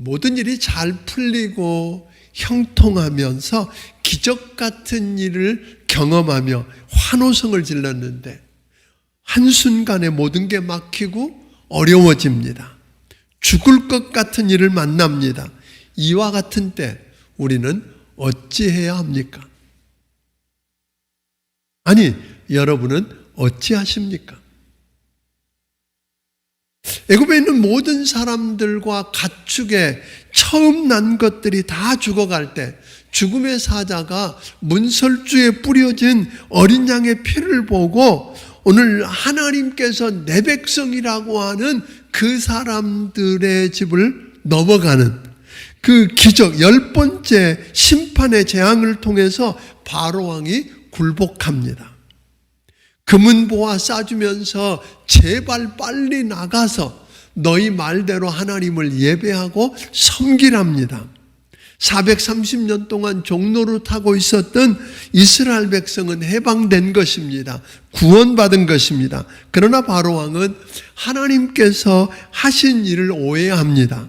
모든 일이 잘 풀리고 형통하면서 기적 같은 일을 경험하며 환호성을 질렀는데 한순간에 모든 게 막히고 어려워집니다. 죽을 것 같은 일을 만납니다. 이와 같은 때 우리는 어찌해야 합니까? 아니, 여러분은 어찌하십니까? 애굽에 있는 모든 사람들과 가축에 처음 난 것들이 다 죽어갈 때 죽음의 사자가 문설주에 뿌려진 어린 양의 피를 보고 오늘 하나님께서 내 백성이라고 하는 그 사람들의 집을 넘어가는 그 기적, 10번째 심판의 재앙을 통해서 바로왕이 굴복합니다. 금은보화 싸주면서 제발 빨리 나가서 너희 말대로 하나님을 예배하고 섬기랍니다. 430년 동안 종노릇하고 있었던 이스라엘 백성은 해방된 것입니다. 구원받은 것입니다. 그러나 바로왕은 하나님께서 하신 일을 오해합니다.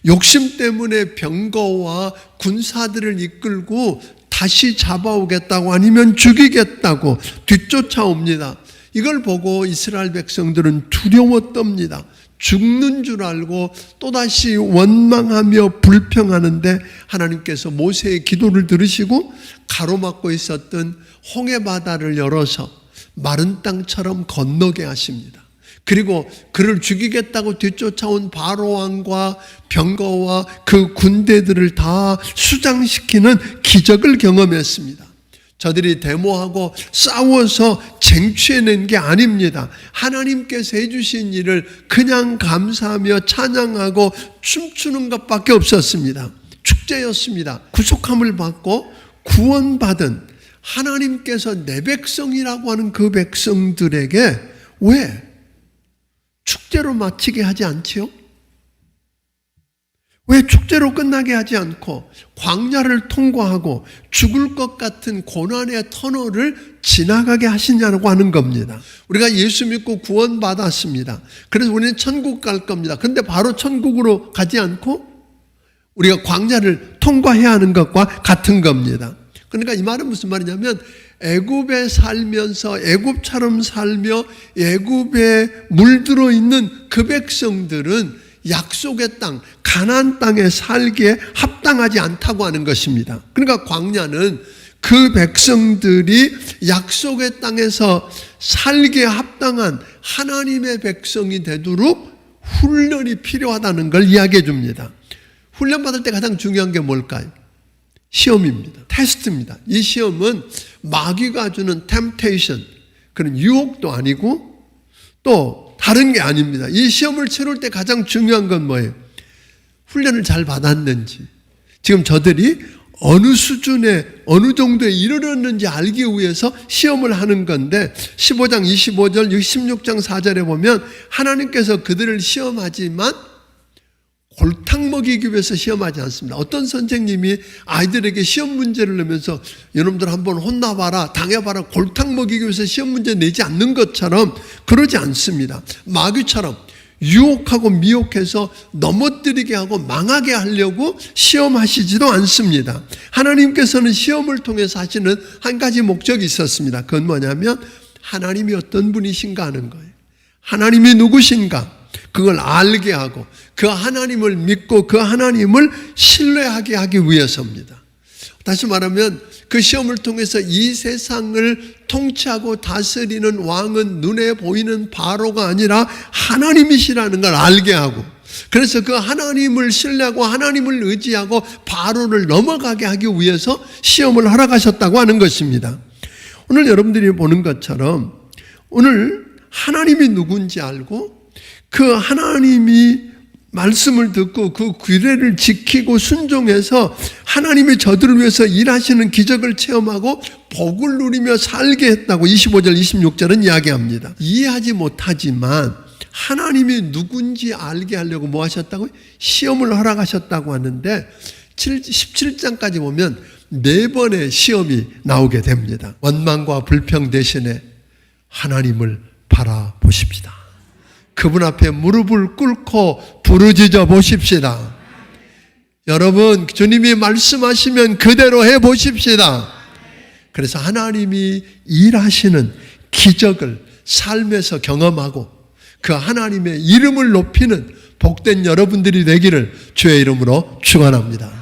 욕심 때문에 병거와 군사들을 이끌고 다시 잡아오겠다고 아니면 죽이겠다고 뒤쫓아옵니다. 이걸 보고 이스라엘 백성들은 두려워 떱니다. 죽는 줄 알고 또다시 원망하며 불평하는데 하나님께서 모세의 기도를 들으시고 가로막고 있었던 홍해바다를 열어서 마른 땅처럼 건너게 하십니다. 그리고 그를 죽이겠다고 뒤쫓아온 바로왕과 병거와 그 군대들을 다 수장시키는 기적을 경험했습니다. 저들이 데모하고 싸워서 쟁취해낸 게 아닙니다. 하나님께서 해주신 일을 그냥 감사하며 찬양하고 춤추는 것밖에 없었습니다. 축제였습니다. 구속함을 받고 구원받은 하나님께서 내 백성이라고 하는 그 백성들에게 왜 축제로 마치게 하지 않지요? 왜 축제로 끝나게 하지 않고 광야를 통과하고 죽을 것 같은 고난의 터널을 지나가게 하시냐고 하는 겁니다. 우리가 예수 믿고 구원받았습니다. 그래서 우리는 천국 갈 겁니다. 그런데 바로 천국으로 가지 않고 우리가 광야를 통과해야 하는 것과 같은 겁니다. 그러니까 이 말은 무슨 말이냐면 애굽에 살면서 애굽처럼 살며 애굽에 물들어 있는 그 백성들은 약속의 땅, 가나안 땅에 살기에 합당하지 않다고 하는 것입니다. 그러니까 광야는 그 백성들이 약속의 땅에서 살기에 합당한 하나님의 백성이 되도록 훈련이 필요하다는 걸 이야기해 줍니다. 훈련 받을 때 가장 중요한 게 뭘까요? 시험입니다. 테스트입니다. 이 시험은 마귀가 주는 temptation, 그런 유혹도 아니고 또 다른 게 아닙니다. 이 시험을 치를 때 가장 중요한 건 뭐예요? 훈련을 잘 받았는지, 지금 저들이 어느 수준에 어느 정도에 이르렀는지 알기 위해서 시험을 하는 건데 15장 25절 16장 4절에 보면 하나님께서 그들을 시험하지만 골탕 먹이기 위해서 시험하지 않습니다. 어떤 선생님이 아이들에게 시험 문제를 내면서 여러분들 한번 혼나봐라, 당해봐라, 골탕 먹이기 위해서 시험 문제 내지 않는 것처럼 그러지 않습니다. 마귀처럼 유혹하고 미혹해서 넘어뜨리게 하고 망하게 하려고 시험하시지도 않습니다. 하나님께서는 시험을 통해서 하시는 한 가지 목적이 있었습니다. 그건 뭐냐면 하나님이 어떤 분이신가 하는 거예요. 하나님이 누구신가 그걸 알게 하고 그 하나님을 믿고 그 하나님을 신뢰하게 하기 위해서입니다. 다시 말하면 그 시험을 통해서 이 세상을 통치하고 다스리는 왕은 눈에 보이는 바로가 아니라 하나님이시라는 걸 알게 하고, 그래서 그 하나님을 신뢰하고 하나님을 의지하고 바로를 넘어가게 하기 위해서 시험을 허락하셨다고 하는 것입니다. 오늘 여러분들이 보는 것처럼 오늘 하나님이 누군지 알고 그 하나님이 말씀을 듣고 그 규례를 지키고 순종해서 하나님이 저들을 위해서 일하시는 기적을 체험하고 복을 누리며 살게 했다고 25절 26절은 이야기합니다. 이해하지 못하지만 하나님이 누군지 알게 하려고 뭐 하셨다고요? 시험을 허락하셨다고 하는데 17장까지 보면 4번의 시험이 나오게 됩니다. 원망과 불평 대신에 하나님을 바라보십시다. 그분 앞에 무릎을 꿇고 부르짖어 보십시다. 여러분, 주님이 말씀하시면 그대로 해보십시다. 그래서 하나님이 일하시는 기적을 삶에서 경험하고 그 하나님의 이름을 높이는 복된 여러분들이 되기를 주의 이름으로 축원합니다.